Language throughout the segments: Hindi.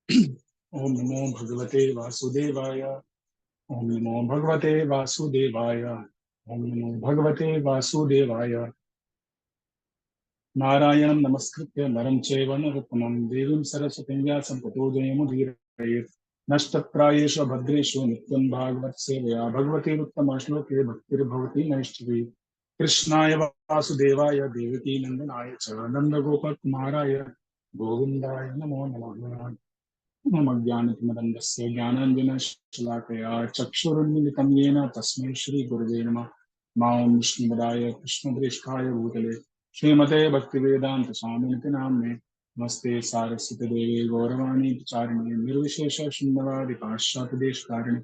ओम नमो भगवते वासुदेवाय। ओम नमो भगवते वासुदेवाय। ओम नमो भगवते वासुदेवाय। नारायणं नमस्कृत्य नरं चैव नरोत्तमं देवीं सरस्वतीं व्यासं ततो जयमुदीरयेत्। नष्टप्रायेषु भद्रेषु नित्यं भागवत सेवया भगवतीरुत्तमा श्लोके भक्तिर्भवति नैष्ठिकी। कृष्णाय वासुदेवाय देवकी नन्दनाय च नन्दगोपकुमाराय गोविन्दाय नमो नमः। मम ज्ञानतिमिरन्दस्य ज्ञानाञ्जनशलाकया चक्षुरुन्मिलितं येन तस्मै श्रीगुरुवे नमः। मां विष्णुपदाय कृष्णप्रेष्ठाय भूतले श्रीमते भक्तिवेदान्तस्वामिनिति नाम्ने नमस्ते सारस्वतीदेवे गौरवाणी प्रचारिणे निर्विशेषशून्यवादि पाश्चात्यदेशकारिणे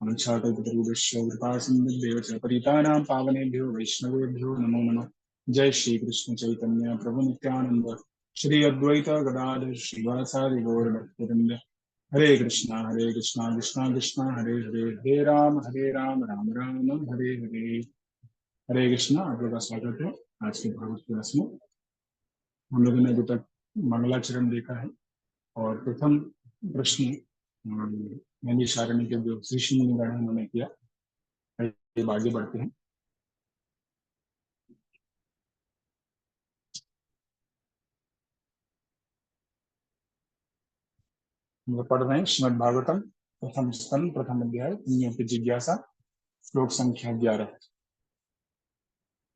वाञ्छाकल्पतरुभ्यश्च कृपासिन्धुभ्येव च पतितानां पावनेभ्यो वैष्णवेभ्यो नमो नमः। जय श्री कृष्ण चैतन्य प्रभु नित्यानंद श्री अद्वैत गदाधर श्रीवासादि गौर भक्तवृंद। हरे कृष्णा कृष्णा कृष्णा हरे हरे हरे राम राम राम हरे हरे। हरे कृष्णा, आप लोग का स्वागत है आज के भागवत क्लास में। हम लोगों ने अभी तक मंगलाचरण देखा है और प्रथम प्रश्न नैमिषारण्य के जो ऋषि मुनिगण हैं उन्होंने किया। आइए आगे बढ़ते हैं। हम लोग पढ़ रहे हैं श्रीमद् भागवतम प्रथम स्कंद प्रथम अध्याय पुण्यों की जिज्ञासा श्लोक संख्या 11।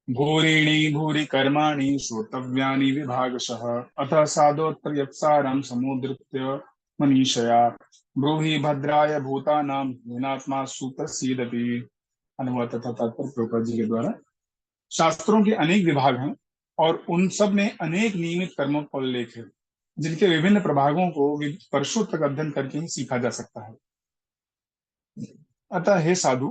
भूरीणि भूरि कर्माणि श्रोतव्यानि विभागशः अतः सादोत्तरयत्सारं समुद्धृत्य मनीषया ब्रूहि भद्राय भूतानां हीनात्मा सुप्रसीदति। अनुवाद तथा तात्पर्य प्रभुपाद जी के द्वारा। शास्त्रों के अनेक विभाग हैं और उन सब में अनेक नियमित कर्मों का उल्लेख है जिनके विभिन्न प्रभागों को वर्षों तक अध्ययन करके ही सीखा जा सकता है। अतः हे साधु,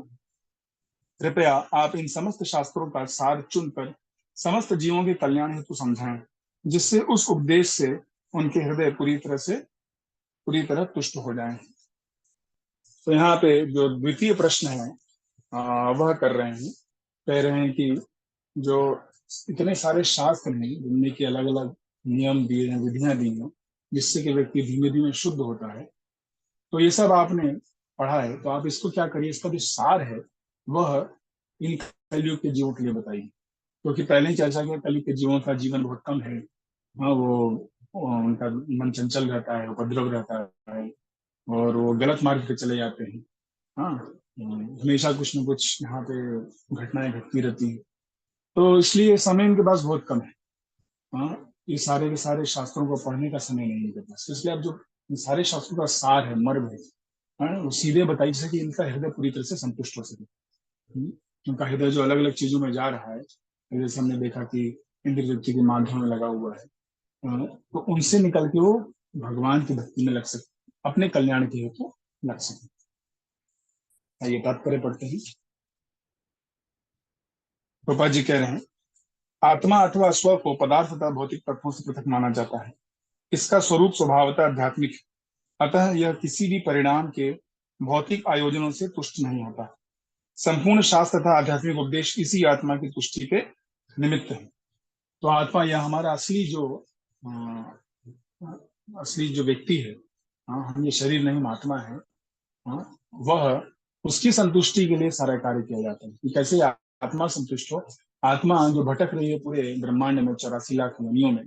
कृपया आप इन समस्त शास्त्रों का सार चुनकर समस्त जीवों के कल्याण हेतु समझाएं, जिससे उस उपदेश से उनके हृदय पूरी तरह तुष्ट हो जाएं। तो यहाँ पे जो द्वितीय प्रश्न है वह कर रहे हैं। कह रहे हैं कि जो इतने सारे शास्त्र हैं जिनमें की अलग अलग नियम दिए हैं, विधियां दी हैं, जिससे कि व्यक्ति धीमे धीमे शुद्ध होता है। तो ये सब आपने पढ़ा है, तो आप इसको क्या करिए, इसका जो सार है वह इन कलयुग के जीवों के लिए बताइए। क्योंकि पहले ही चर्चा किया, कलयुग के जीवों का जीवन बहुत कम है। हाँ, वो उनका मन चंचल रहता है, उपद्रव रहता है और वो गलत मार्ग पे चले जाते हैं। हाँ, हमेशा कुछ न कुछ यहाँ पे घटनाएं घटती रहती हैं। तो इसलिए समय इनके पास बहुत कम है। हाँ, ये सारे के सारे शास्त्रों को पढ़ने का समय नहीं है इनके पास। इसलिए अब जो इन सारे शास्त्रों का सार है, मर्म है, हाँ, वो सीधे बताइए जिससे कि इनका हृदय पूरी तरह से संतुष्ट हो सके। उनका हृदय जो अलग अलग चीजों में जा रहा है, जैसे हमने देखा कि इंद्र तृप्ति के माध्यम में लगा हुआ है, तो उनसे निकल के वो भगवान की भक्ति में लग सके, अपने कल्याण के हेतु लग सके। आइए तात्पर्य पढ़ते हैं। रूपा जी कह रहे हैं, आत्मा अथवा स्व को पदार्थ तथा भौतिक तत्वों से पृथक माना जाता है। इसका स्वरूप स्वभावतः आध्यात्मिक है। अतः यह किसी भी परिणाम के भौतिक आयोजनों से तुष्ट नहीं होता। संपूर्ण शास्त्र तथा आध्यात्मिक उपदेश इसी आत्मा की तुष्टि के निमित्त है। तो आत्मा यह हमारा असली जो व्यक्ति है, हाँ, हम ये शरीर नहीं, हम आत्मा है। हाँ, वह उसकी संतुष्टि के लिए सारा कार्य किया जाता है कि कैसे आत्मा संतुष्ट हो। आत्मा जो भटक रही है पूरे ब्रह्मांड में 84 लाख योनियों में,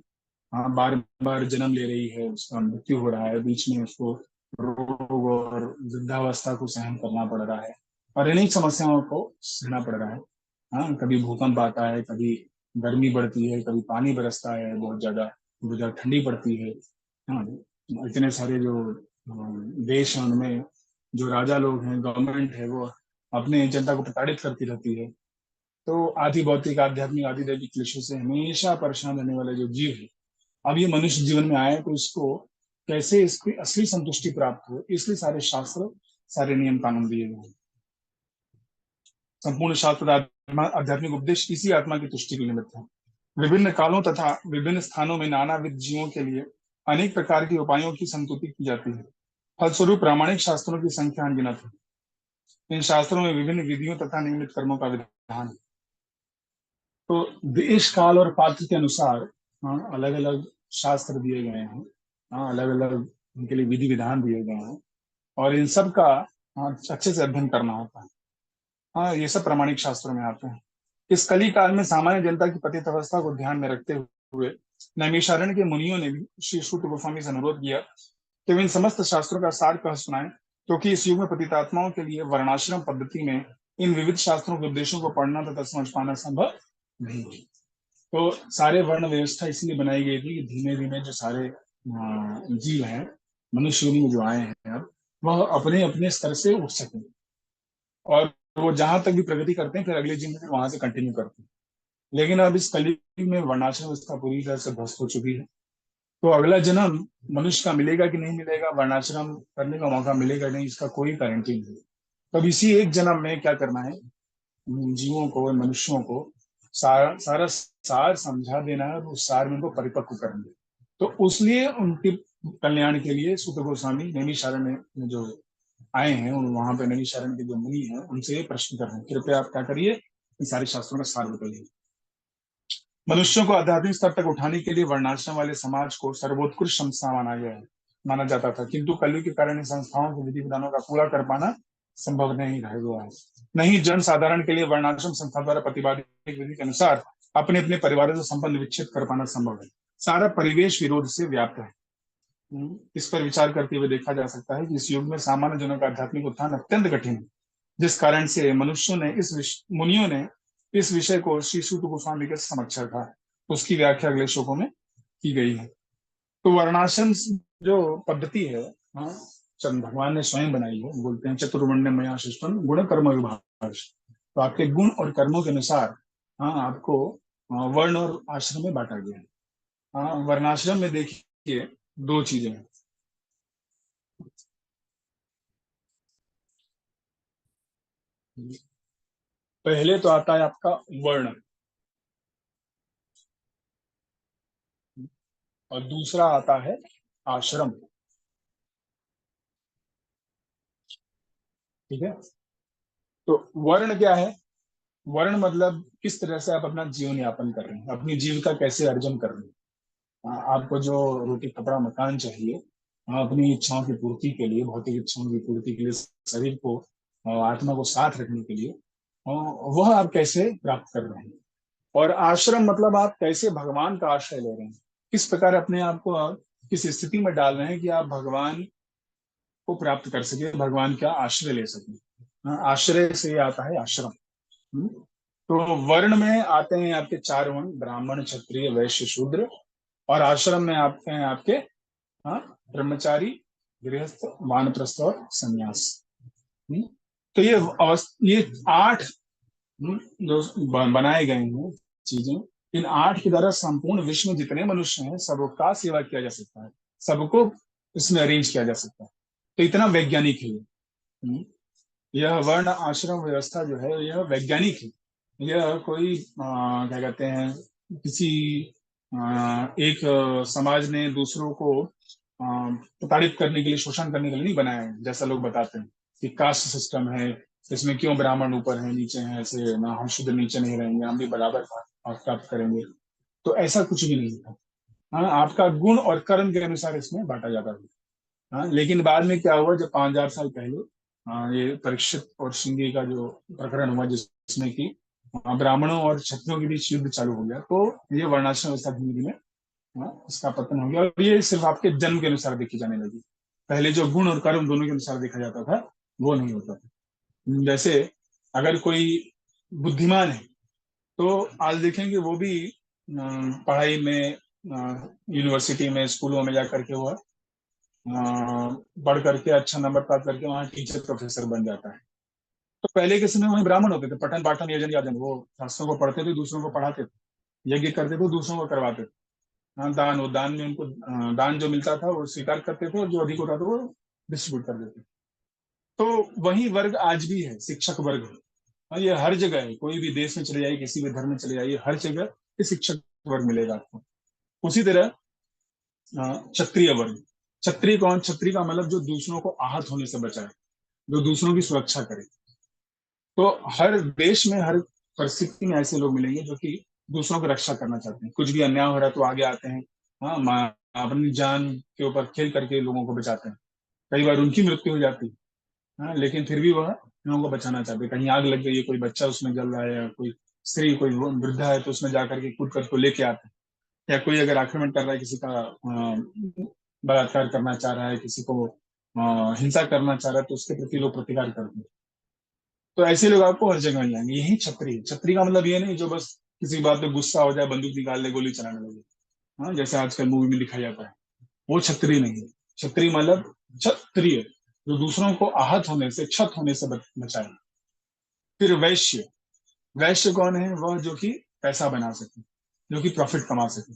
हाँ, बार बार जन्म ले रही है, उसका मृत्यु हो रहा है, बीच में उसको रोग और वृद्धावस्था को सहन करना पड़ रहा है और इन्हीं समस्याओं को सहना पड़ रहा है। हाँ, कभी भूकंप आता है, कभी गर्मी बढ़ती है, कभी पानी बरसता है बहुत ज्यादा ठंडी पड़ती है। हाँ, इतने सारे जो देश हैं उनमें जो राजा लोग हैं, गवर्नमेंट है, वो अपने जनता को प्रताड़ित करती रहती है। तो आदि भौतिक आध्यात्मिक आदि दैविक क्लेशों से हमेशा परेशान रहने वाला जो जीव है, अब ये मनुष्य जीवन में आया है, तो इसको कैसे इसकी असली संतुष्टि प्राप्त हो, इसलिए सारे शास्त्र, सारे नियम कानून दिए गए हैं। संपूर्ण शास्त्र आध्यात्मिक उपदेश इसी आत्मा की तुष्टि के निमित्त है। विभिन्न कालों तथा विभिन्न स्थानों में नानाविध जीवों के लिए अनेक प्रकार के उपायों की संतुति की जाती है। फलस्वरूप प्रामाणिक शास्त्रों की संख्या अनगिनत है। इन शास्त्रों में विभिन्न विधियों तथा नियमित कर्मों का विधान है। तो देश काल और पात्र के अनुसार, हाँ, अलग अलग शास्त्र दिए गए हैं। हाँ, अलग अलग उनके लिए विधि विधान दिए गए हैं, और इन सब का अच्छे से अध्ययन करना होता है। हाँ, ये सब प्रामाणिक शास्त्रों में आते हैं। इस कली काल में सामान्य जनता की पतित अवस्था को ध्यान में रखते हुए नैमिषारण्य के मुनियों ने भी श्री सूत गोस्वामी से अनुरोध किया कि वे इन समस्त शास्त्रों का सार कह सुनाएं, क्योंकि इस युग में पतितात्माओं के लिए वर्णाश्रम पद्धति में इन विविध शास्त्रों के उद्देश्यों को पढ़ना तथा समझ पाना संभव नहीं है। तो सारे वर्ण व्यवस्था इसलिए बनाई गई थी कि धीमे धीमे जो सारे जीव हैं, मनुष्य योनि में जो आए हैं अब, वह अपने अपने स्तर से उठ सकें, और वो जहां तक भी प्रगति करते हैं फिर अगले जीवन में वहां से कंटिन्यू करते हैं। लेकिन अब इस कलयुग में वर्णाश्रम व्यवस्था पूरी तरह से ध्वस्त हो चुकी है। तो अगला जन्म मनुष्य का मिलेगा कि नहीं मिलेगा, वर्णाश्रम करने का मौका मिलेगा नहीं, इसका कोई गारंटी नहीं। तब इसी एक जन्म में क्या करना है, जीवों को, मनुष्यों को सारा सारा सार समझा देना है, और उस सार में उनको परिपक्व करना है। तो उसलिए उनके कल्याण के लिए सूत गोस्वामी नैमिषारण्य में जो आए हैं, वहां पे नैमिषारण्य के जो मुनि हैं उनसे ये प्रश्न कर रहे हैं, कृपया आप क्या करिए, इन सारे शास्त्रों का सार बताइए। मनुष्यों को आध्यात्मिक स्तर तक उठाने के लिए वर्णाश्रम वाले समाज को सर्वोत्कृष्ट संस्था माना गया है, माना जाता था, किंतु कलयुग के कारण इन संस्थाओं के विधि विधानों का पूरा कर पाना संभव नहीं रह गया है। नहीं, जन साधारण के लिए वर्णाश्रम संस्था द्वारा प्रतिपादित विधि के अनुसार अपने अपने परिवारों से संबंध विच्छेद कर पाना संभव है। सारा परिवेश विरोध से व्याप्त है। इस पर विचार करते हुए देखा जा सकता है कि इस युग में सामान्य जनों का आध्यात्मिक उत्थान अत्यंत कठिन है, जिस कारण से मनुष्यों ने मुनियों ने इस विषय को श्री सूत गोस्वामी के समक्ष रखा है। उसकी व्याख्या अगले श्लोकों में की गई है। तो वर्णाश्रम जो पद्धति है, हाँ, चंद भगवान ने स्वयं बनाई है। बोलते हैं चतुर्वर्ण्य मया सृष्टम गुण कर्म विभाग। तो आपके गुण और कर्मों के अनुसार, हाँ, आपको वर्ण और आश्रम में बांटा गया है। हाँ, वर्णाश्रम में देखिए दो चीजें हैं। पहले तो आता है आपका वर्ण, और दूसरा आता है आश्रम। ठीक है। तो वर्ण क्या है? वर्ण मतलब किस तरह से आप अपना जीवन यापन कर रहे हैं, अपनी जीविका कैसे अर्जन कर रहे हैं। आपको जो रोटी कपड़ा मकान चाहिए, अपनी इच्छाओं की पूर्ति के लिए, भौतिक इच्छाओं की पूर्ति के लिए, शरीर को, आत्मा को साथ रखने के लिए, वह आप कैसे प्राप्त कर रहे हैं। और आश्रम मतलब आप कैसे भगवान का आश्रय ले रहे हैं, किस प्रकार अपने आप को किस स्थिति में डाल रहे हैं कि आप भगवान को प्राप्त कर सके, भगवान का आश्रय ले सके। आश्रय से आता है आश्रम। हम्म। तो वर्ण में आते हैं आपके चार वर्ण, ब्राह्मण क्षत्रिय वैश्य शूद्र। और आश्रम में आपके हैं आपके, हाँ, ब्रह्मचारी, गृहस्थ, वानप्रस्थ और संन्यास। हम्म। तो ये आठ, जो बनाए गए हैं चीजें, इन आठ के द्वारा संपूर्ण विश्व में जितने मनुष्य हैं सबका सेवा किया जा सकता है, सबको इसमें अरेंज किया जा सकता है। तो इतना वैज्ञानिक है ये। यह वर्ण आश्रम व्यवस्था जो है यह वैज्ञानिक है। यह कोई क्या कहते हैं, किसी एक समाज ने दूसरों को प्रताड़ित करने के लिए, शोषण करने के लिए नहीं बनाया है, जैसा लोग बताते हैं कि कास्ट सिस्टम है, इसमें क्यों ब्राह्मण ऊपर है नीचे है, ऐसे ना हम शुद्ध नीचे नहीं रहेंगे, हम भी बराबर हक प्राप्त करेंगे। तो ऐसा कुछ भी नहीं था। हाँ, आपका गुण और कर्म के अनुसार इसमें बांटा जाता था। हाँ, लेकिन बाद में क्या हुआ, जब 5,000 साल पहले ये परीक्षित और शिंगे का जो प्रकरण हुआ, जिसमें कि ब्राह्मणों और क्षत्रियों के बीच युद्ध चालू हो गया, तो ये वर्णाश्रम व्यवस्था धीमे धीमे, इसका पतन हो गया, और ये सिर्फ आपके जन्म के अनुसार देखी जाने लगी। पहले जो गुण और कर्म दोनों के अनुसार देखा जाता था, वो नहीं होता था। जैसे अगर कोई बुद्धिमान है, तो आज देखेंगे वो भी पढ़ाई में, यूनिवर्सिटी में, स्कूलों में जाकर के वो बढ़ करके अच्छा नंबर प्राप्त करके वहाँ टीचर प्रोफेसर बन जाता है। तो पहले के समय में वही ब्राह्मण होते थे, पठन पाठन यजन याजन, वो शास्त्रों को पढ़ते थे, दूसरों को पढ़ाते थे, यज्ञ करते थे, दूसरों को करवाते थे। हाँ, दान, वो दान में उनको दान जो मिलता था वो स्वीकार करते थे, और जो अधिक होता था वो डिस्ट्रीब्यूट कर देते थे। तो वही वर्ग आज भी है, शिक्षक वर्ग है। हाँ, ये हर जगह है, कोई भी देश में चले जाइए, किसी भी धर्म में चले जाइए, हर जगह ये शिक्षक वर्ग मिलेगा आपको। उसी तरह क्षत्रिय वर्ग। क्षत्रिय कौन? क्षत्रिय का मतलब जो दूसरों को आहत होने से बचाए, जो दूसरों की सुरक्षा करे। तो हर देश में, हर परिस्थिति में ऐसे लोग मिलेंगे जो कि दूसरों की रक्षा करना चाहते हैं। कुछ भी अन्याय हो रहा है तो आगे आते हैं, हाँ, अपनी जान के ऊपर खेल करके लोगों को बचाते हैं। कई बार उनकी मृत्यु हो जाती है, हाँ, लेकिन फिर भी वह लोगों को बचाना चाहते हैं। कहीं आग लग गई है, कोई बच्चा उसमें जल रहा है, या कोई स्त्री, कोई वृद्धा है, तो उसमें जा करके कूद कर को लेके आते हैं। या कोई अगर आक्रमण कर रहा है, किसी का बलात्कार करना चाह रहा है, किसी को हिंसा करना चाह रहा है, तो उसके प्रति लोग प्रतिकार करते हैं। तो ऐसे लोग आपको हर जगह मिल जाएंगे। यही छत्री है। छत्री का मतलब ये नहीं जो बस किसी बात पे गुस्सा हो जाए, बंदूक निकाल ले, गोली चलाने लगे, हाँ, जैसे आजकल मूवी में दिखाया जाता है। वो छत्री नहीं है। छत्री मतलब क्षत्रिय, जो दूसरों को आहत होने से, क्षत होने से बचाए। फिर वैश्य। वैश्य कौन है? वह जो कि पैसा बना सके, जो कि प्रॉफिट कमा सके,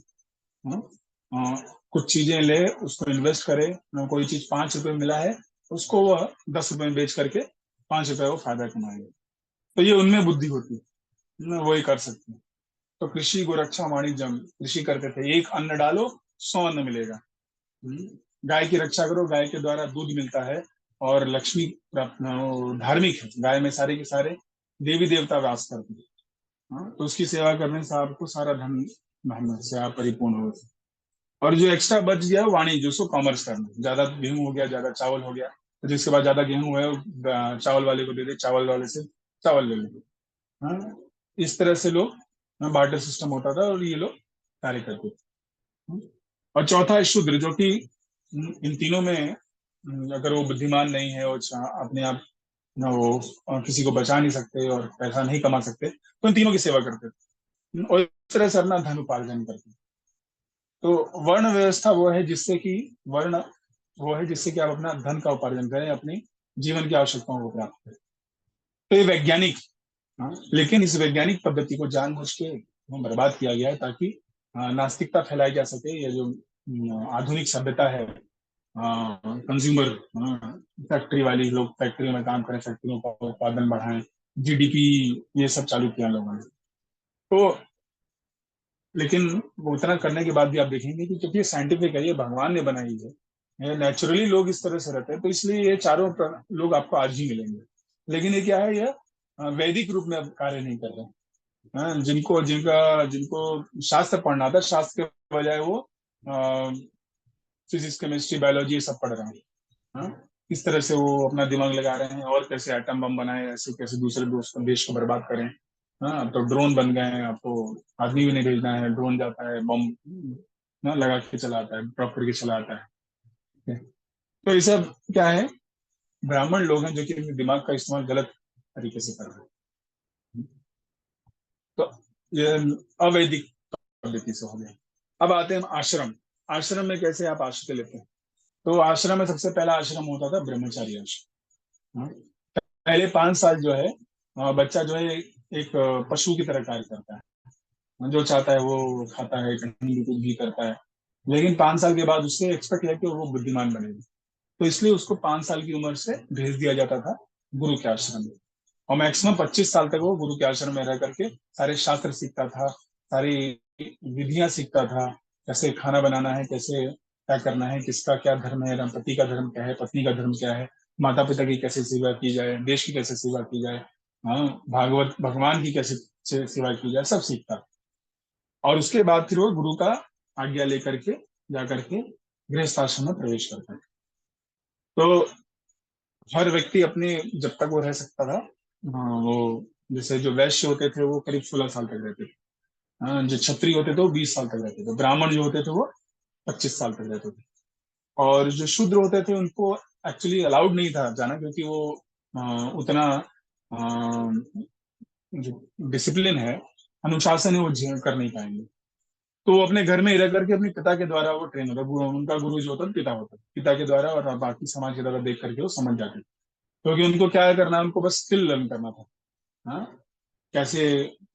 हाँ? कुछ चीजें ले, उसको इन्वेस्ट करे, कोई चीज 5 रुपए में मिला है, उसको वह 10 रुपए में बेच करके 5 रुपए वो फायदा कमाएगा। तो ये उनमें बुद्धि होती है ना, वही कर सकते हैं। तो कृषि गोरक्षा वाणिज्यम, कृषि करते थे, एक अन्न डालो 100 अन्न मिलेगा। हम्म। गाय की रक्षा करो, गाय के द्वारा दूध मिलता है, और लक्ष्मी प्राप्त, धार्मिक है, गाय में सारे के सारे देवी देवता वास करते हैं, हाँ, तो उसकी सेवा करने से आपको सारा धन धन से आप परिपूर्ण हो। और जो एक्स्ट्रा बच गया वाणिज्य, उसको कॉमर्स करना। ज्यादा गेहूं हो गया, ज्यादा चावल हो गया, तो जिसके पास ज्यादा गेहूं है वो चावल वाले को दे दे, चावल वाले से चावल ले ले, हाँ। इस तरह से लोग, बार्टर सिस्टम होता था, और ये लोग कार्य करते थे, हाँ। और चौथा है शूद्र, जो कि इन तीनों में अगर वो बुद्धिमान नहीं है और अपने आप ना वो किसी को बचा नहीं सकते और पैसा नहीं कमा सकते, तो इन तीनों की सेवा करते थे, और इस तरह से अपना धन उपार्जन करते। तो वर्ण व्यवस्था वर्ण वो है जिससे कि आप अपना धन का उपार्जन करें, अपनी जीवन की आवश्यकताओं को प्राप्त करें। तो ये वैज्ञानिक, हाँ, लेकिन इस वैज्ञानिक पद्धति को जानबूझ के बर्बाद किया गया है, ताकि नास्तिकता फैलाई जा सके। ये जो आधुनिक सभ्यता है, कंज्यूमर, फैक्ट्री वाली लोग फैक्ट्री में काम करें, फैक्ट्रियों का उत्पादन बढ़ाएं, जीडीपी, ये सब चालू किया लोगों ने। तो लेकिन वो उतना करने के बाद भी आप देखेंगे कि क्योंकि ये साइंटिफिक है, ये भगवान ने बनाई है, ये नेचुरली लोग इस तरह से रहते हैं, तो इसलिए ये चारों लोग आपको आज ही मिलेंगे। लेकिन ये क्या है, ये वैदिक रूप में अब कार्य नहीं कर रहे हैं, जिनको जिनका जिनको शास्त्र पढ़ना था, शास्त्र के बजाय वो फिजिक्स, केमिस्ट्री, बायोलॉजी ये सब पढ़ रहे हैं, हाँ? इस तरह से वो अपना दिमाग लगा रहे हैं, और कैसे एटम बम बनाए, ऐसे कैसे दूसरे देश को बर्बाद करें। हाँ, तो ड्रोन बन गए हैं, आपको आदमी भी नहीं भेजना है, ड्रोन जाता है, बम ना लगा के चलाता है, ड्रॉप करके चलाता है, ठीक है? तो ये सब क्या है? ब्राह्मण लोग हैं जो कि अपने दिमाग का इस्तेमाल गलत तरीके से कर रहे हैं। तो ये अवैदिक पद्धति से हो गया। अब आते हैं हम आश्रम। आश्रम में कैसे आप आश्रय लेते हैं? तो आश्रम में सबसे पहला आश्रम होता था ब्रह्मचारी आश्रम, हाँ। पहले 5 साल जो है, बच्चा जो है एक पशु की तरह कार्य करता है, जो चाहता है वो खाता है, कहीं भी कुछ भी करता है। लेकिन 5 साल के बाद उससे एक्सपेक्ट है कि वो बुद्धिमान बनेगा, तो इसलिए उसको 5 साल की उम्र से भेज दिया जाता था गुरु के आश्रम में। और मैक्सिमम 25 साल तक वो गुरु के आश्रम में रह करके सारे शास्त्र सीखता था, सारी विधियां सीखता था, कैसे खाना बनाना है, कैसे क्या करना है, किसका क्या धर्म है, पति का धर्म क्या है, पत्नी का धर्म क्या है, माता पिता की कैसे सेवा की जाए, देश की कैसे सेवा की जाए, हाँ, भागवत भगवान की कैसे सेवा की जाए, सब सीखता। और उसके बाद फिर वो गुरु का आज्ञा लेकर के जा करके गृहस्थ आश्रम में प्रवेश करता है। तो हर व्यक्ति अपने, जब तक वो रह सकता था, वो जैसे जो वैश्य होते थे वो करीब 16 साल तक रहते थे, जो क्षत्रिय होते थे वो 20 साल तक रहते थे, ब्राह्मण जो होते थे वो 25 साल तक रहते थे। और जो शूद्र होते थे उनको एक्चुअली अलाउड नहीं था जाना, क्योंकि वो उतना जो डिसिप्लिन है, अनुशासन है, वो कर नहीं पाएंगे। तो वो अपने घर में ही रह करके अपने पिता के द्वारा वो ट्रेन होता, उनका गुरु जो होता पिता होता, पिता के द्वारा और बाकी समाज के द्वारा देख करके वो समझ जाते, क्योंकि उनको क्या करना है, उनको बस स्किल लर्न करना था, हाँ, कैसे,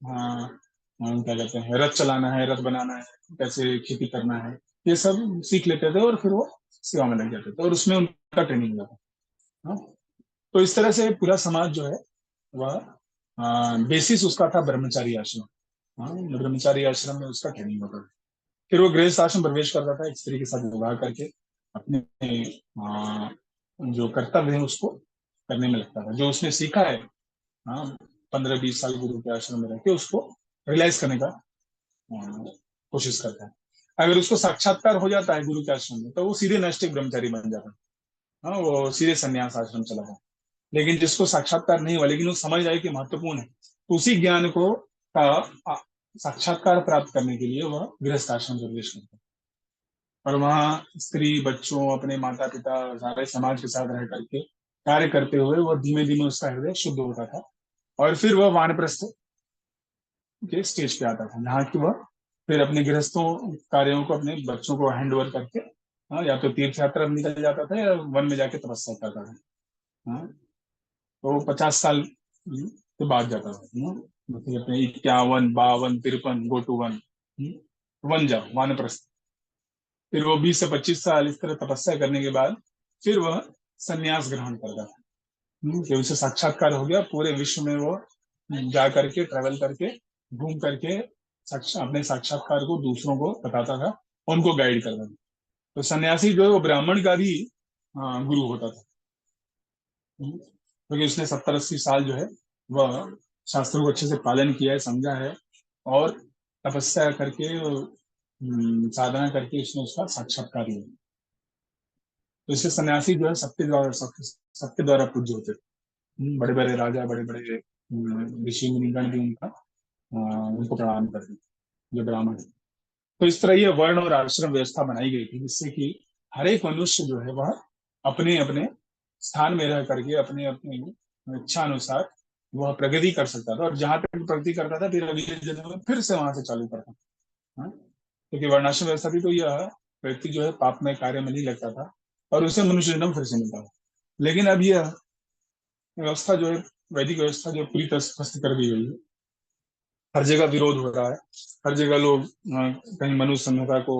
हाँ, क्या कहते हैं, रथ चलाना है, रथ बनाना है, कैसे खेती करना है, ये सब सीख लेते थे, और फिर वो सेवा में लग जाते थे, और उसमें उनका ट्रेनिंग मिला था, हाँ। तो इस तरह से पूरा समाज जो है वह, बेसिस उसका था ब्रह्मचारी आश्रम, हाँ, ब्रह्मचारी आश्रम में उसका ट्रेनिंग होता था। फिर वो गृहस्थ आश्रम प्रवेश करता था, एक स्त्री के साथ विवाह करके अपने जो कर्तव्य है उसको करने में लगता था, जो उसने सीखा है, हाँ, 15-20 साल गुरु के आश्रम में रह के उसको रियलाइज करने का कोशिश करता है। अगर उसको साक्षात्कार हो जाता है गुरु के आश्रम में तो वो सीधे नैष्ठिक ब्रह्मचारी बन जाता है। हाँ, वो सीधे संन्यास आश्रम चला जाता है। लेकिन जिसको साक्षात्कार नहीं हुआ लेकिन वो समझ आए कि महत्वपूर्ण है, तो उसी ज्ञान को का साक्षात्कार प्राप्त करने के लिए वह गृहस्थ आश्रम में प्रवेश करता है। और वहाँ स्त्री बच्चों अपने माता पिता सारे समाज के साथ रह करके कार्य करते हुए वह धीमे धीमे उसका हृदय शुद्ध होता था। और फिर वह वानप्रस्थ के स्टेज पे आता था, जहाँ की वह फिर अपने गृहस्थों कार्यों को अपने बच्चों को हैंड ओवर करके, हाँ, या तो तीर्थ यात्रा में निकल जाता था या वन में जाके तपस्या करता था। हाँ, तो 50 साल के बाद जाता था। मतलब अपने 51 52 53 गो टू वन, वन जाओ वानप्रस्थ। फिर वो 20 से 25 साल इस तरह तपस्या करने के बाद फिर वह संन्यास ग्रहण करता था। कि उसे साक्षात्कार हो गया, पूरे विश्व में वो जा करके ट्रेवल करके घूम करके अपने साक्षात्कार को दूसरों को बताता था, उनको गाइड करता था। तो सन्यासी जो है वो ब्राह्मण का भी गुरु होता था। क्योंकि उसने 70 80 साल जो है वह शास्त्रों को अच्छे से पालन किया है, समझा है, और तपस्या करके साधना करके उसने उसका साक्षात्कार लिया। तो इससे सन्यासी जो है सबके द्वारा पूज्य होते थे। बड़े बड़े राजा, बड़े बड़े ऋषि मुनिगण भी उनको प्रणाम करते, जो ब्राह्मण है। तो इस तरह ये वर्ण और आश्रम व्यवस्था बनाई गई थी, जिससे कि हर एक मनुष्य जो है वह अपने अपने स्थान में रह करके अपने अपने इच्छा अनुसार वह प्रगति कर सकता था, और जहां तक प्रगति करता था फिर अगले जन्म में फिर से वहां से चालू करता था। हाँ? क्योंकि वर्णाश्रम व्यवस्था थी तो यह व्यक्ति जो है पाप में कार्य में नहीं लगता था और उसे मनुष्य जन्म फिर से मिलता था। लेकिन अब यह व्यवस्था जो है, वैदिक व्यवस्था जो पूरी तरह से ध्वस्त कर दी गई है, हर जगह विरोध हो रहा है। हर जगह लोग कहीं मनु संहिता को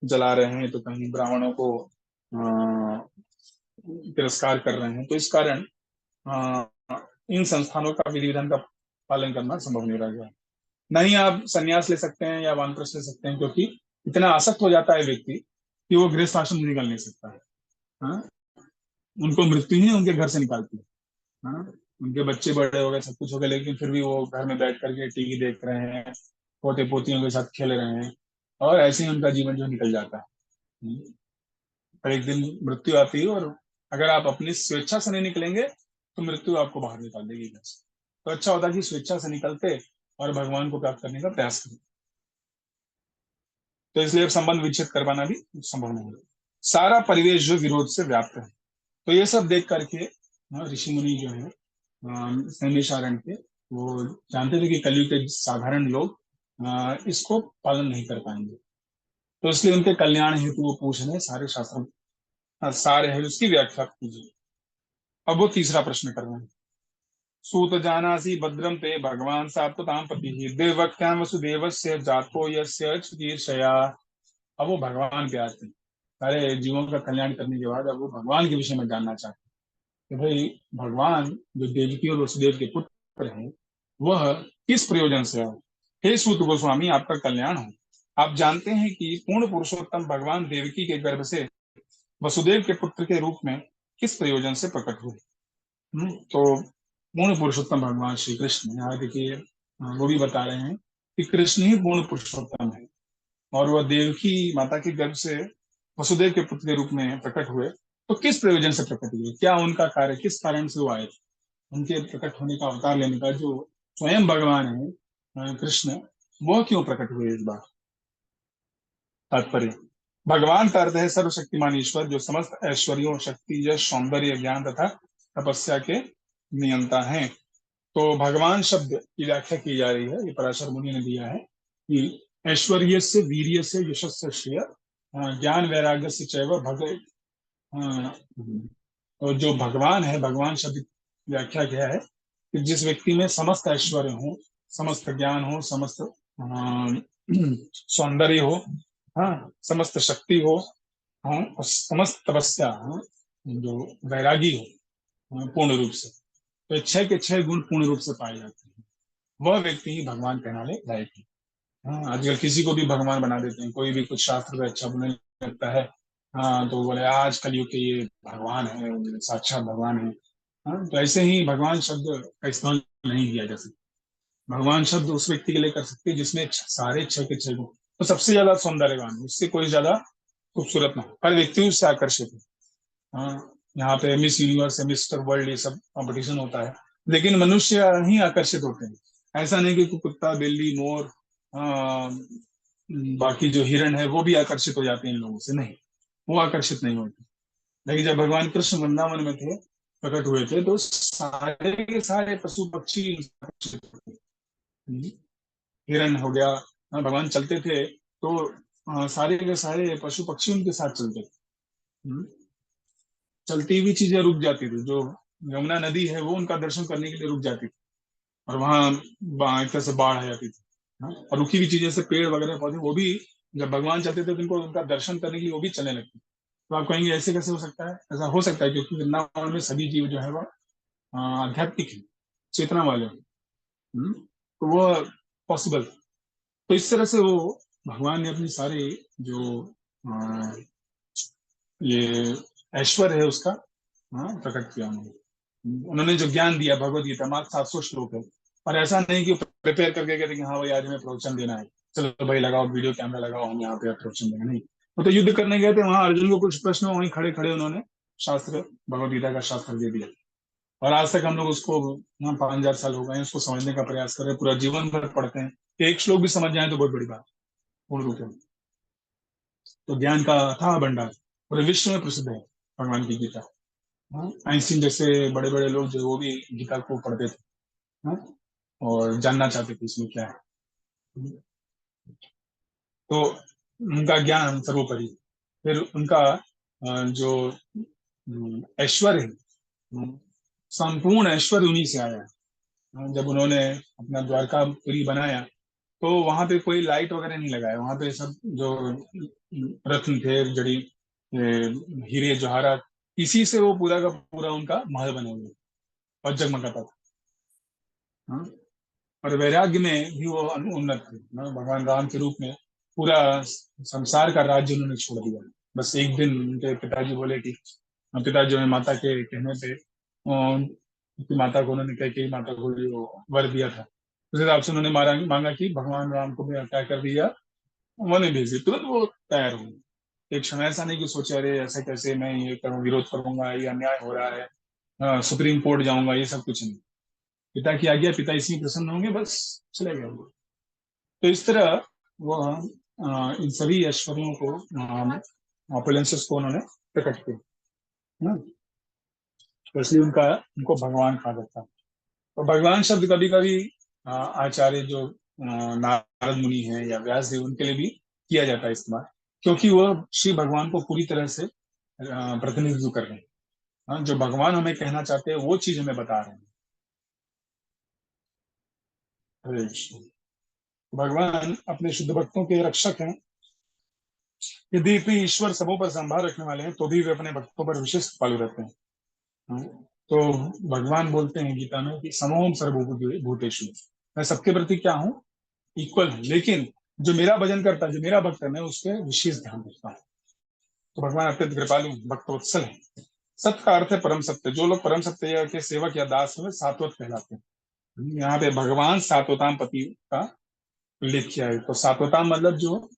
जला रहे हैं तो कहीं ब्राह्मणों को तिरस्कार कर रहे हैं। तो इस कारण इन संस्थानों का विधि विधान का पालन करना संभव नहीं रह गया। नहीं आप संन्यास ले सकते हैं या वानप्रस्थ ले सकते हैं, क्योंकि इतना आसक्त हो जाता है व्यक्ति कि वो गृहस्थ आश्रम से निकल नहीं सकता है। हाँ? उनको मृत्यु ही उनके घर से निकालती है। हाँ? उनके बच्चे बड़े हो गए, सब कुछ हो गया, लेकिन फिर भी वो घर में बैठ करके टीवी देख रहे हैं, पोते पोतियों के साथ खेल रहे हैं, और ऐसे ही उनका जीवन जो निकल जाता है। हम्म। पर एक दिन मृत्यु आती है, और अगर आप अपनी स्वेच्छा से नहीं निकलेंगे तो मृत्यु आपको बाहर निकाल देगी घर से। तो अच्छा होता है कि स्वेच्छा से निकलते और भगवान को प्राप्त करने का प्रयास करें। तो इसलिए अब संबंध विच्छेद करवाना भी संभव नहीं है। सारा परिवेश जो विरोध से व्याप्त है। तो ये सब देख करके ऋषि मुनि जो है नैमिषारण्य के, वो जानते थे कि कलयुग के साधारण लोग इसको पालन नहीं कर पाएंगे। तो इसलिए उनके कल्याण हेतु वो पूछ रहे हैं, सारे शास्त्रों सारे है उसकी व्याख्या कीजिए। अब वो तीसरा प्रश्न कर रहे हैं। सूत जानासि भद्रम ते भगवान सात्वताम पति देवक्याम वसुदेवस्य जातो यस्य चिकीर्षया। अब वो भगवान पे आते हैं, सारे जीवों का कल्याण करने के बाद अब वो भगवान के विषय में जानना चाहते हैं कि भाई भगवान जो देवकी और वसुदेव के पुत्र हैं वह किस प्रयोजन से आए। हे सूत गोस्वामी, आपका कल्याण हो। आप जानते हैं कि पूर्ण पुरुषोत्तम भगवान देवकी के गर्भ से वसुदेव के पुत्र के रूप में किस प्रयोजन से प्रकट हुए। तो पूर्ण पुरुषोत्तम भगवान श्री कृष्ण, यहाँ देखिए वो भी बता रहे हैं कि कृष्ण ही पूर्ण पुरुषोत्तम है, और वह देवकी माता के गर्भ से वसुदेव के पुत्र के रूप में प्रकट हुए। तो किस प्रयोजन से प्रकट हुए, क्या उनका कार्य, किस कारण से वो आए थे, उनके प्रकट होने का, अवतार लेने का जो स्वयं भगवान है कृष्ण, वह क्यों प्रकट हुए इस बार। तात्पर्य, भगवान का अर्थ है सर्वशक्तिमान ईश्वर, जो समस्त ऐश्वर्यों, शक्ति, यश, सौंदर्य, ज्ञान तथा तपस्या के नियंता हैं। तो भगवान शब्द की व्याख्या की जा रही है, ये पराशर मुनि ने दिया है कि ऐश्वर्य से, वीर्य से, यश से, श्रेय, ज्ञान वैराग्य से चैव भग। और जो भगवान है, भगवान शब्द की व्याख्या क्या है कि जिस व्यक्ति में समस्त ऐश्वर्य हो, समस्त ज्ञान हो, समस्त सौंदर्य हो, हाँ, समस्त शक्ति हो, हाँ, और समस्त तपस्या, हाँ, जो वैरागी हो पूर्ण रूप से, तो 6 के 6 गुण पूर्ण रूप से पाए जाते हैं, वह व्यक्ति ही भगवान कहलाने लायक है। हाँ, आजकल किसी को भी भगवान बना देते हैं, कोई भी कुछ शास्त्र में अच्छा बोलने लगता है, हाँ, तो बोले आज कलयुग के ये भगवान है, साक्षात भगवान है। हाँ, तो ऐसे ही भगवान शब्द का इस्तेमाल नहीं किया जा सकता। भगवान शब्द उस व्यक्ति के लिए कर सकते हैं जिसमें सारे 6 के 6 गुण तो सबसे ज्यादा सौंदर्यवान, उससे कोई ज्यादा खूबसूरत ना हो, हर व्यक्ति उससे आकर्षित है। हाँ, यहाँ पे मिस यूनिवर्स, मिस्टर वर्ल्ड, ये सब कंपटीशन होता है, लेकिन मनुष्य ही आकर्षित होते हैं। ऐसा नहीं कि कोई कुत्ता, बिल्ली, मोर, बाकी जो हिरण है वो भी आकर्षित हो जाते हैं इन लोगों से, नहीं, वो आकर्षित नहीं होते। लेकिन जब भगवान कृष्ण वृंदावन में थे, प्रकट हुए थे, तो सारे के सारे पशु पक्षी आकर्षित होते हैं। हम्म, हिरण हो गया, भगवान चलते थे तो सारे के सारे पशु पक्षी उनके साथ चलते थे। हम्म, चलती हुई चीजें रुक जाती थी, जो यमुना नदी है वो उनका दर्शन करने के लिए रुक जाती थी, और वहां एक तरह से बाढ़ आ जाती थी। हाँ? और रुकी हुई चीजें से पेड़ वगैरह पौधे वो भी जब भगवान चलते थे तो उनको उनका दर्शन करने के लिए वो भी चलने लगते। तो आप कहेंगे ऐसे कैसे हो सकता है? ऐसा हो सकता है क्योंकि वृंदावन में सभी जीव जो है वो आध्यात्मिक है, चेतना वाले हैं। तो वो पॉसिबल। तो इस तरह से वो भगवान ने अपनी सारी जो अ, ये ऐश्वर्य है उसका प्रकट किया उन्होंने। उन्होंने जो ज्ञान दिया, भगवत गीता मात्र 700 श्लोक है। और ऐसा नहीं कि प्रिपेयर करके कहते कि हाँ भाई आज हमें प्रवचन देना है, चलो भाई लगाओ वीडियो कैमरा लगाओ, हम यहाँ पे प्रवचन देंगे, नहीं। वो तो युद्ध करने गए थे, वहां अर्जुन को कुछ प्रश्न वहीं खड़े खड़े उन्होंने शास्त्र, भगवत गीता का शास्त्र दे दिया। और आज तक हम लोग उसको, 5,000 साल हो गए हैं उसको समझने का प्रयास कर रहे हैं, पूरा जीवन भर पढ़ते हैं। एक श्लोक भी समझ जाए तो बहुत बड़ी बात है, पूर्ण रूप में। तो ज्ञान का अथाह भंडार पूरे विश्व में प्रसिद्ध है भगवान की गीता। आइंस्टीन जैसे बड़े बड़े लोग जो वो भी गीता को पढ़ते थे। हाँ? और जानना चाहते थे इसमें क्या है। तो उनका ज्ञान सर्वोपरि। फिर उनका जो ऐश्वर्य है, संपूर्ण ऐश्वर्य उन्हीं से आया है। जब उन्होंने अपना द्वारकापुरी बनाया तो वहां पे कोई लाइट वगैरह नहीं लगाया, वहां पे सब जो रत्न थे, जड़ी हीरे जवाहरात, इसी से वो पूरा का पूरा उनका महल बना हुआ और जगमगाता था। हाँ? और वैराग्य में भी वो उन्नत थे ना, भगवान राम के रूप में पूरा संसार का राज्य उन्होंने छोड़ दिया। बस एक दिन उनके पिताजी बोले कि, पिताजी जो है माता के कहने पे उनकी माता को, उन्होंने कह के माता को जो वर दिया था, उस हिसाब से उन्होंने मांगा कि भगवान राम को मैं क्या कर दिया, उन्होंने भेज दिया, तुरंत वो तैयार हो गए। एक क्षण ऐसा नहीं कि सोचे अरे ऐसा कैसे, मैं ये करूँ, विरोध करूंगा, ये अन्याय हो रहा है, सुप्रीम कोर्ट जाऊंगा, ये सब कुछ नहीं। पिता की आज्ञा, पिता इसी प्रसन्न होंगे, बस चले गए वो। तो इस तरह वो इन सभी ऐश्वर्यों को, ऑपुलेंसेस को उन्होंने प्रकट किया ना। तो इसलिए उनका, उनको भगवान कहा जाता है। तो भगवान शब्द कभी कभी आचार्य जो नारद मुनि हैं या व्यास देव, उनके लिए भी किया जाता है इस्तेमाल, क्योंकि वो श्री भगवान को पूरी तरह से प्रतिनिधित्व कर रहे हैं। जो भगवान हमें कहना चाहते हैं वो चीज हमें बता रहे हैं। हरे कृष्ण। भगवान अपने शुद्ध भक्तों के रक्षक हैं। यद्यपि ईश्वर सबों पर संभाल रखने वाले हैं तो भी वे अपने भक्तों पर विशेष पालू रहते हैं। हाँ, तो भगवान बोलते हैं गीता में कि समोहम सर्वभूतेषु, मैं सबके प्रति क्या हूँ, इक्वल हूँ, लेकिन जो मेरा भजन करता है, जो मेरा भक्त है, मैं उस पर विशेष ध्यान देता हूँ। तो भगवान अत्यंत कृपालु भक्तवत्सल है। सत्य का अर्थ है परम सत्य। जो लोग परम सत्य के सेवक या दास हैं वे सात्वत कहलाते हैं। यहाँ पे भगवान सात्वताम पति का उल्लेख किया है। तो सात्वताम मतलब जो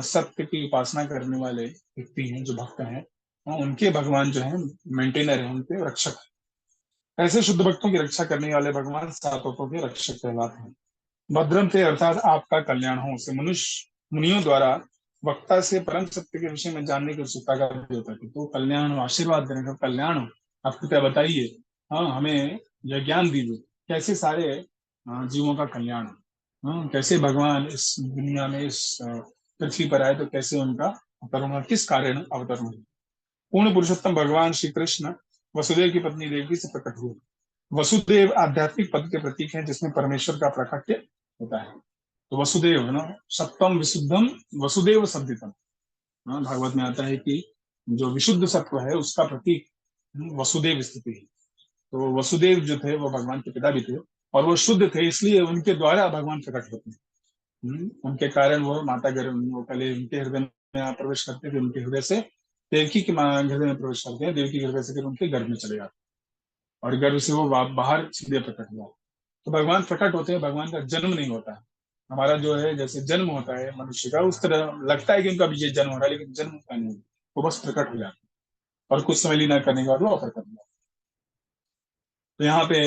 सत्य की उपासना करने वाले व्यक्ति हैं, जो भक्त हैं, उनके भगवान जो है मेंटेनर है, उनके रक्षक। ऐसे शुद्ध भक्तों की रक्षा करने वाले भगवान सात्वतों के रक्षक कहलाते हैं। भद्रम थे अर्थात आपका कल्याण हो, उसे मनुष्य मुनियों द्वारा वक्ता से परम सत्य के विषय में जानने की उत्सुकता का भी होता है। तो कल्याण हो, आशीर्वाद देने का कल्याण हो, आप कृपया बताइए, हाँ हमें यह ज्ञान दीजिए, कैसे सारे जीवों का कल्याण हो। कैसे भगवान इस दुनिया में, इस पृथ्वी पर आए, तो कैसे उनका अवतरण हुआ, किस कारण अवतरण हुआ। पूर्ण पुरुषोत्तम भगवान श्री कृष्ण वसुदेव की पत्नी देवकी से प्रकट हुए। वसुदेव आध्यात्मिक पद के प्रतीक हैं जिसमें परमेश्वर का प्राकट्य होता है। तो वसुदेव है ना, सत्वम विशुद्धम वसुदेव सद्धितम। भागवत में आता है कि जो विशुद्ध सत्व है उसका प्रतीक वसुदेव स्थिति है। तो वसुदेव जो थे वो भगवान के पिता भी थे, और वो शुद्ध थे, इसलिए उनके द्वारा भगवान प्रकट होते हैं। उनके कारण वो माता गर्भ, वो पहले उनके हृदय में प्रवेश करते थे, उनके हृदय से देवकी के हृदय में प्रवेश करते हैं, देवकी के हृदय से फिर उनके गर्भ में चले जाते हैं, और गर्भ से वो बाहर सीधे प्रकट हुआ। तो भगवान प्रकट होते हैं, भगवान का जन्म नहीं होता है। हमारा जो है जैसे जन्म होता है मनुष्य का, उस तरह लगता है कि उनका भी ये जन्म हो रहा है, लेकिन जन्म होता नहीं, वो बस प्रकट हो जाता है और कुछ समय लीला करने के बाद वो अपर कर दिया। तो यहाँ पे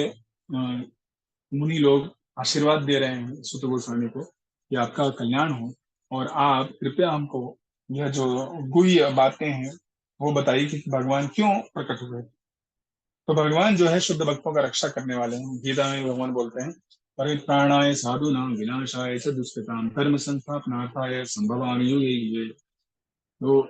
मुनि लोग आशीर्वाद दे रहे हैं सुत गोस्वामी को कि आपका कल्याण हो, और आप कृपया हमको यह जो गुह्य बातें हैं वो बताइए कि भगवान क्यों प्रकट हुए। तो भगवान जो है शुद्ध भक्तों का रक्षा करने वाले हैं। गीता में भगवान बोलते हैं, परित्राणाय साधूनां विनाशाय च दुष्कृतां धर्म संस्थापनार्थाय संभवामि युगे युगे। तो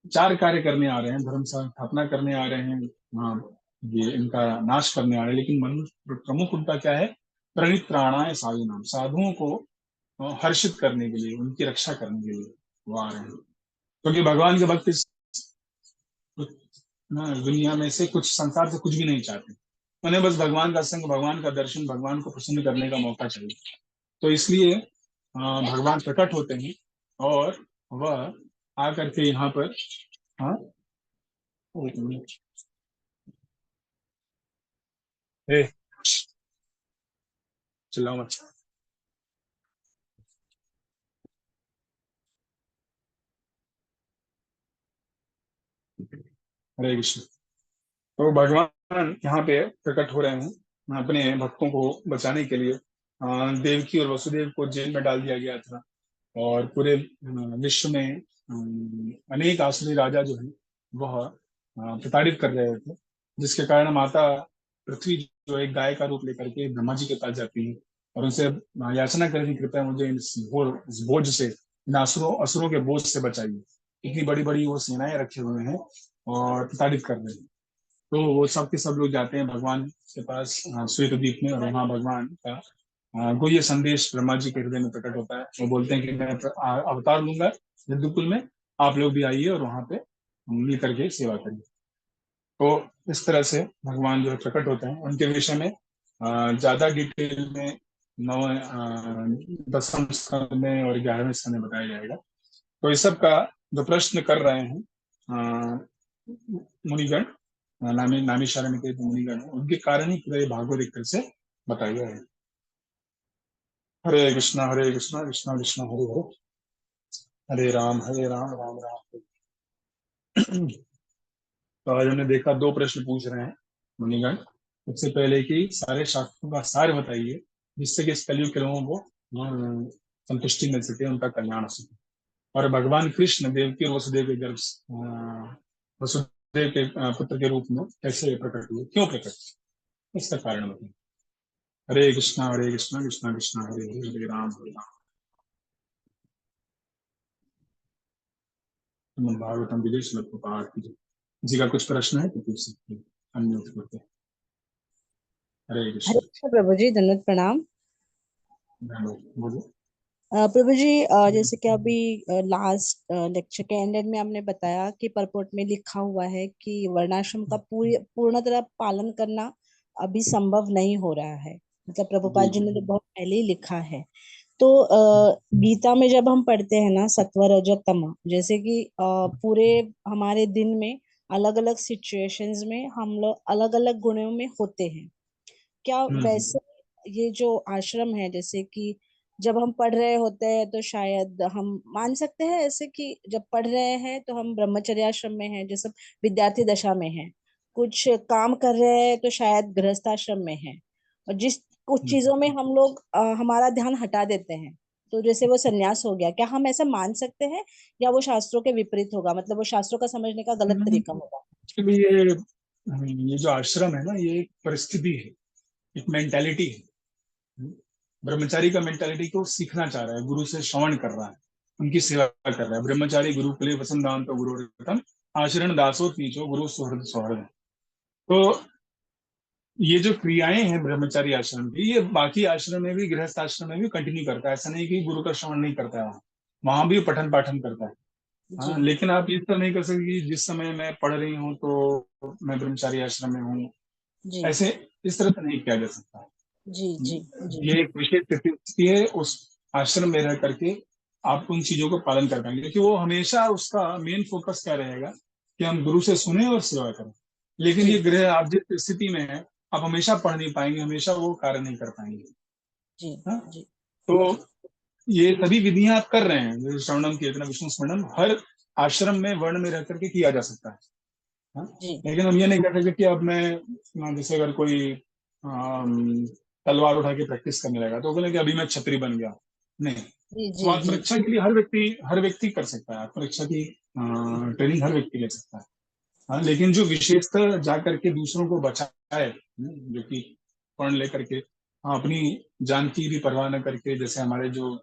चार कार्य करने आ रहे हैं, धर्म स्थापना करने आ रहे हैं, हाँ, ये इनका नाश करने आ रहे हैं, लेकिन मनुष्य प्रमुख उनका क्या है, परित्राणाय साधूनां, साधुओं को हर्षित करने के लिए, उनकी रक्षा करने के लिए वो आ रहे हैं। क्योंकि भगवान के भक्त इस दुनिया में से कुछ, संसार से कुछ भी नहीं चाहते, उन्हें बस भगवान का संग, भगवान का दर्शन, भगवान को प्रसन्न करने का मौका चाहिए। तो इसलिए भगवान प्रकट होते हैं और वह आकर के यहाँ पर, हाँ, एक मिनट, ए, चिल्लाओ मत। हरे कृष्ण। तो भगवान यहाँ पे प्रकट हो रहे हैं अपने भक्तों को बचाने के लिए। देवकी और वसुदेव को जेल में डाल दिया गया था, और पूरे विश्व में अनेक आसुरी राजा जो है वह प्रताड़ित कर रहे थे, जिसके कारण माता पृथ्वी जो एक गाय का रूप लेकर के ब्रह्मा जी के पास जाती है और उनसे याचना करें कि कृपया मुझे इस बोझ से, इन असुरों असुरों के बोझ से बचाइए। इतनी बड़ी बड़ी वो सेनाएं रखे हुए हैं और प्रताड़ित कर रहे हैं। तो वो सब के सब लोग जाते हैं भगवान के पास श्वेत द्वीप में, और वहाँ भगवान का को ये संदेश ब्रह्मा जी के हृदय में प्रकट होता है। वो बोलते हैं कि मैं अवतार लूंगा यदुकुल में, आप लोग भी आइए और वहाँ पे मिल करके सेवा करिए। तो इस तरह से भगवान जो है प्रकट होते हैं। उनके विषय में ज्यादा डिटेल में नौ 10वें स्कंद में और 11वें स्कंद में बताया जाएगा। तो इस सब का जो प्रश्न कर रहे हैं मुनिगण, नामी नामी शरण के जो मुनिगण हैं, उनके कारण ही पूरा ये भागवत एक तरह से बताया गया है। हरे कृष्णा कृष्णा कृष्णा हरे हरे, हरे राम राम राम हरे। तो आज हमने देखा, दो प्रश्न पूछ रहे हैं मुनिगण। सबसे पहले कि सारे शास्त्रों का सार बताइए, जिससे कि इस कलयुग के लोगों को संतुष्टि मिल सके, उनका कल्याण हो सके। और भगवान कृष्ण देवकी और वसुदेव के गर्भ वसुदेव के पुत्र के रूप में कैसे प्रकट हुए, क्यों प्रकट हुए, इसका कारण बताइए। हरे कृष्णा कृष्णा कृष्णा हरे हरे, हरे राम। भागवतम विजय श्लोक को पाठ कीजिए। किसी का कुछ प्रश्न है तो पूछ सकते हैं, अनम्यूट करके। हरे हरे कृष्ण। कृष्ण प्रभु जी, दंडवत प्रणाम। बोलो। प्रभु जी, जैसे कि अभी लास्ट लेक्चर के एंड में आपने बताया कि परपोर्ट में लिखा हुआ है कि वर्णाश्रम का पूर्ण तरह पालन करना अभी संभव नहीं हो रहा है। मतलब जी प्रभुपाद जी जी। ने तो बहुत पहले ही लिखा है। तो गीता में जब हम पढ़ते हैं ना, सत्व रज तम, जैसे कि पूरे हमारे दिन में अलग अलग सिचुएशंस में हम लोग अलग अलग गुणों में होते हैं। क्या हम्म वैसे ये जो आश्रम है, जैसे कि जब हम पढ़ रहे होते हैं तो शायद हम मान सकते हैं ऐसे कि जब पढ़ रहे हैं तो हम ब्रह्मचर्य आश्रम में हैं, जैसे विद्यार्थी दशा में हैं। कुछ काम कर रहे हैं तो शायद गृहस्थ आश्रम में हैं। और जिस कुछ हम्म। चीजों में हम लोग हमारा ध्यान हटा देते हैं, तो जैसे वो सन्यास हो गया, क्या हम ऐसा मान सकते हैं? या वो शास्त्रों के विपरीत होगा, मतलब वो शास्त्रों का समझने का गलत तरीका होगा? एक्चुअली ये जो आश्रम है ना, ये एक परिस्थिति है, एक मेंटेलिटी है। ब्रह्मचारी का मेंटेलिटी को सीखना चाह रहा है, गुरु से श्रवण कर रहा है, उनकी सेवा कर रहा है। ब्रह्मचारी गुरु कुले वसंत तो गुरु रतन, आचरण दासो तीचो गुरु सुहृद सौहृद। तो ये जो क्रियाएं हैं ब्रह्मचारी आश्रम की, ये बाकी आश्रम में भी, गृहस्थ आश्रम में भी कंटिन्यू करता है। ऐसा नहीं कि गुरु का श्रवण नहीं करता है, वहाँ वहां भी पठन पाठन करता है। हाँ, जी लेकिन आप इस तरह नहीं कर सकते कि जिस समय मैं पढ़ रही हूँ तो मैं ब्रह्मचारी आश्रम में हूँ, जी ऐसे इस तरह से नहीं किया जा सकता। जी जी जी ये एक विशेष स्थिति है, उस आश्रम में रह करके आप उन चीजों को पालन कर पाएंगे, क्योंकि वो हमेशा उसका मेन फोकस क्या रहेगा कि हम गुरु से सुने और सेवा करें। लेकिन जी ये गृह, आप जिस स्थिति में है, आप हमेशा पढ़ नहीं पाएंगे, हमेशा वो कार्य नहीं कर पाएंगे। जी हाँ? जी तो जी ये सभी विधियां आप कर रहे हैं, जैसे श्रवणम कीर्तनम विष्णु स्मरणम, हर आश्रम में वर्ण में रह करके किया जा सकता है। हाँ? जी लेकिन हम ये नहीं कर सकते कि अब मैं जैसे अगर कोई तलवार उठा के प्रैक्टिस करने लगा तो बोले कि अभी मैं छत्री बन गया। नहीं, जी वो जी जी आत्मरक्षा के लिए हर व्यक्ति कर सकता है, आत्मरक्षा की ट्रेनिंग हर व्यक्ति ले सकता है। हाँ, लेकिन जो विशेषतर जा करके दूसरों को बचाए, जो कि पढ़ लेकर के, हाँ, अपनी जान की भी परवाह न करके, जैसे हमारे जो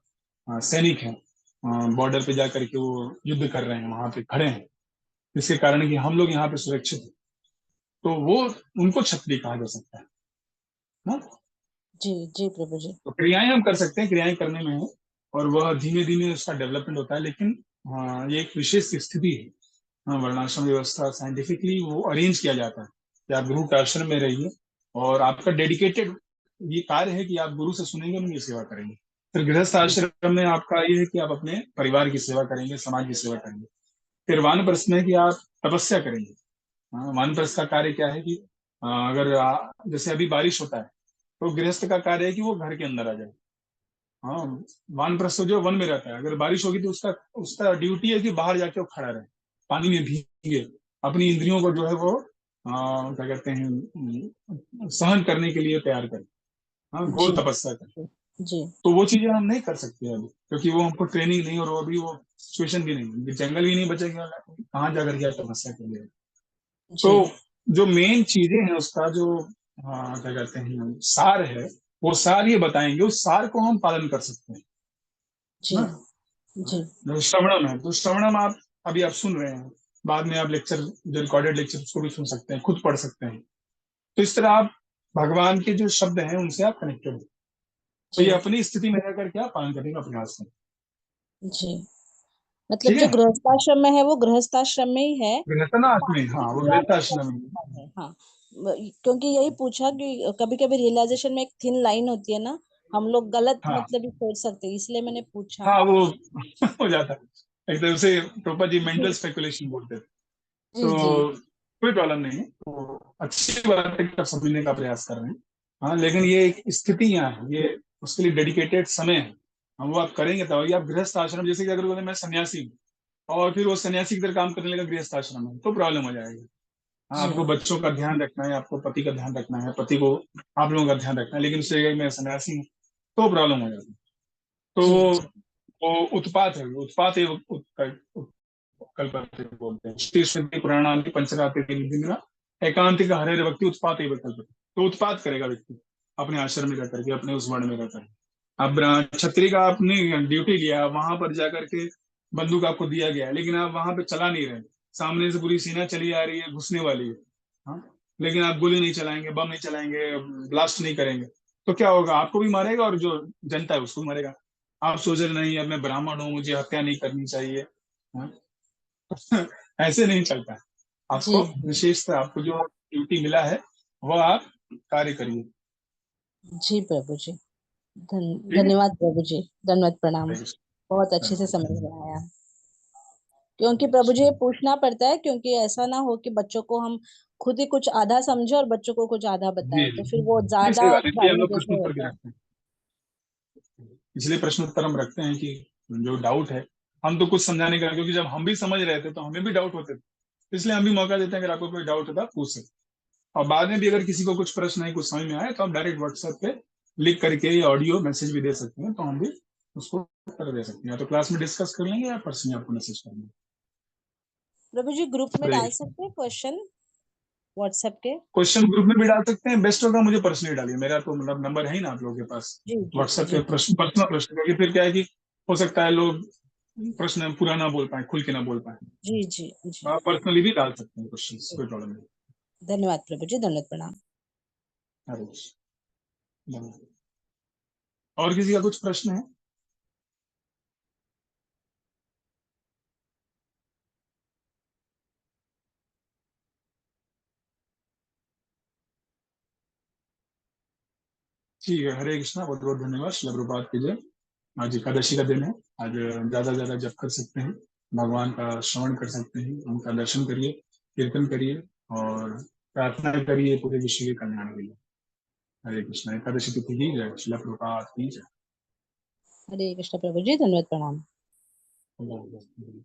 सैनिक हैं, बॉर्डर पे जा करके वो युद्ध कर रहे हैं, वहां पे खड़े हैं, जिसके कारण कि हम लोग यहाँ पे सुरक्षित हैं, तो वो उनको छत्री कहा जा सकता है ना। जी जी प्रभु जी। तो क्रियाएं हम कर सकते हैं, क्रियाएं करने में है, और वह धीमे धीमे उसका डेवलपमेंट होता है, लेकिन ये एक विशेष स्थिति है। हाँ, वर्णाश्रम व्यवस्था साइंटिफिकली वो अरेंज किया जाता है कि आप गुरु के आश्रम में रहिए, और आपका डेडिकेटेड ये कार्य है कि आप गुरु से सुनेंगे, उनकी सेवा करेंगे। फिर गृहस्थ जी आश्रम में आपका ये है कि आप अपने परिवार की सेवा करेंगे, समाज की सेवा करेंगे। फिर वानप्रस्थ में कि आप तपस्या करेंगे। हाँ, वानप्रस्थ का कार्य क्या है कि अगर जैसे अभी बारिश होता है, तो गृहस्थ का कार्य है कि वो घर के अंदर आ जाए। हाँ, वानप्रस्थ जो वन में रहता है, अगर बारिश होगी तो उसका उसका ड्यूटी है कि बाहर जाके वो खड़ा रहे, पानी में भीगे, अपनी इंद्रियों को जो है वो क्या कहते हैं, सहन करने के लिए तैयार करे। हाँ, घोर जी तपस्या करे। जी तो वो चीजें हम नहीं कर सकते अभी, क्योंकि वो हमको ट्रेनिंग नहीं, और वो अभी वो सिचुएशन भी नहीं, जंगल भी नहीं बचेगा, कहाँ जाकर के आप तपस्या कर लिया। तो जी जो मेन चीजें हैं उसका जो क्या कहते हैं सार है, वो सार ये बताएंगे, उस सार को हम पालन कर सकते हैं जी ना। जी जो श्रवणम है, तो श्रवणम आप अभी आप सुन रहे हैं, बाद में आप लेक्चर, जो रिकॉर्डेड लेक्चर, उसको भी सुन सकते हैं, खुद पढ़ सकते हैं। तो इस तरह आप भगवान के जो शब्द हैं उनसे आप कनेक्टेड हो, तो ये जी अपनी स्थिति में रह करके आप पालन करने का प्रयास करें। जी मतलब ठीक जो है, गृहस्थाश्रम में है वो गृहस्थाश्रम में ही है। गृहस्थनाश्रम में, बाकी हाँ, वो क्रिया में गृहस्थाश्रम में। है, हाँ। क्योंकि यही पूछा कि कभी कभी रियलाइजेशन में एक थिन लाइन होती है ना, हम लोग गलत हाँ मतलब ही सोच सकते हैं, इसलिए मैंने पूछा। हाँ, वो हो जाता है एकदम से, टोपा जी मेंटल जी स्पेकुलेशन बोलते थे। जी जी तो कोई प्रॉब्लम नहीं है, तो अच्छी बात है कि आप समझने का प्रयास कर रहे हैं। हाँ, लेकिन ये एक स्थितियां हैं, ये उसके लिए डेडिकेटेड समय है। हम वो आप करेंगे तो ये आप गृहस्थ आश्रम, जैसे कि अगर बोले मैं सन्यासी हूँ, और फिर वो सन्यासी की तरह काम करने लगा गृहस्थ आश्रम में, तो प्रॉब्लम हो जाएगी। हाँ, जी आपको बच्चों का ध्यान रखना है, आपको पति का ध्यान रखना है, पति को आप लोगों का ध्यान रखना है, लेकिन उससे मैं सन्यासी हूँ, तो प्रॉब्लम हो जाती है। तो जी वो उत्पात है, उत्पात एवं कल्पते बोलते हैं, श्रुति स्मृति पुराणादि पंचरात्रि निधिना एकांतिक हरे भक्ति उत्पात एवं कल्पते। तो उत्पात करेगा व्यक्ति अपने आश्रम में रह करके, अपने उस वर्ण में रह करके। अब छत्री का आपने ड्यूटी लिया, वहां पर जाकर के बंदूक आपको दिया गया है, लेकिन आप वहां पे चला नहीं रहे, सामने से पूरी सेना चली आ रही है, घुसने वाली है। हाँ, लेकिन आप गोली नहीं चलाएंगे, बम नहीं चलाएंगे, ब्लास्ट नहीं करेंगे, तो क्या होगा, आपको भी मारेगा और जो जनता है उसको भी मारेगा। आप सोच रहे नहीं, अब मैं ब्राह्मण हूँ, मुझे हत्या नहीं करनी चाहिए। हाँ? ऐसे नहीं चलता है। जी आपको विशेषतः आपको जो ड्यूटी मिला है वह आप कार्य करिए। जी प्रभु जी। ठीक है, धन्यवाद प्रभु जी, धन्यवाद प्रणाम। हरे कृष्ण। बहुत अच्छे से समझ धन्यवाद। में आया। क्योंकि हरे प्रभु जी ये कृष्ण। पूछना पड़ता है, क्योंकि ऐसा ना हो कि बच्चों को हम खुद ही कुछ आधा समझे और बच्चों को कुछ आधा जी बताए, जी, तो फिर वो नहीं सही ज्यादा बात है, इसलिए हम जानने लोग प्रश्न जैसे उत्तर भी होता है। रखते हैं। इसलिए प्रश्न उत्तर हम रखते हैं कि जो डाउट है, हम तो कुछ समझाने का, क्योंकि जब हम भी समझ रहे थे तो हमें भी डाउट होते थे, इसलिए हम भी मौका देते हैं, अगर आपको कोई डाउट होता है पूछ सकते हैं। और बाद में भी अगर किसी को कुछ प्रश्न है, कुछ समझ में आए, तो आप डायरेक्ट व्हाट्सएप पे लिख करके या ऑडियो मैसेज भी दे सकते हैं, तो हम भी उसको उत्तर दे सकते हैं, या तो क्लास में डिस्कस कर लेंगे या पर्सनली आपको मैसेज कर लेंगे। प्रभु जी ग्रुप में हरे डाल कृष्ण। सकते हैं क्वेश्चन व्हाट्सएप के? क्वेश्चन ग्रुप में भी डाल सकते हैं, बेस्ट होगा मुझे पर्सनली डालिए, मेरा तो मतलब नंबर है ही ना आप लोगों के पास। जी जी व्हाट्सएप जी पे प्रश्न, पर्सनल प्रश्न, क्योंकि फिर क्या है कि हो सकता है लोग प्रश्न पूरा ना बोल पाए, खुल के ना बोल पाए। जी जी जी। आप पर्सनली भी डाल सकते हैं क्वेश्चन, कोई प्रॉब्लम नहीं। धन्यवाद प्रभु जी, धन्यवाद प्रणाम। हरे कृष्ण। धन्यवाद। और किसी का कुछ प्रश्न है? ठीक है, हरे कृष्णा, बहुत बहुत धन्यवाद, शिल प्रभुपाद की जय। आज एकादशी का दिन है, आज ज्यादा से ज्यादा जप कर सकते हैं, भगवान का श्रवण कर सकते हैं, उनका दर्शन करिए, कीर्तन करिए, और प्रार्थना करिए पूरे विश्व के कल्याण के लिए। हरे कृष्णा, एकादशी तिथि की जय, शिल प्रभुपाद की जय। हरे कृष्ण प्रभु जी, धन्यवाद, प्रणाम। अल्लाह हाफ़िज़।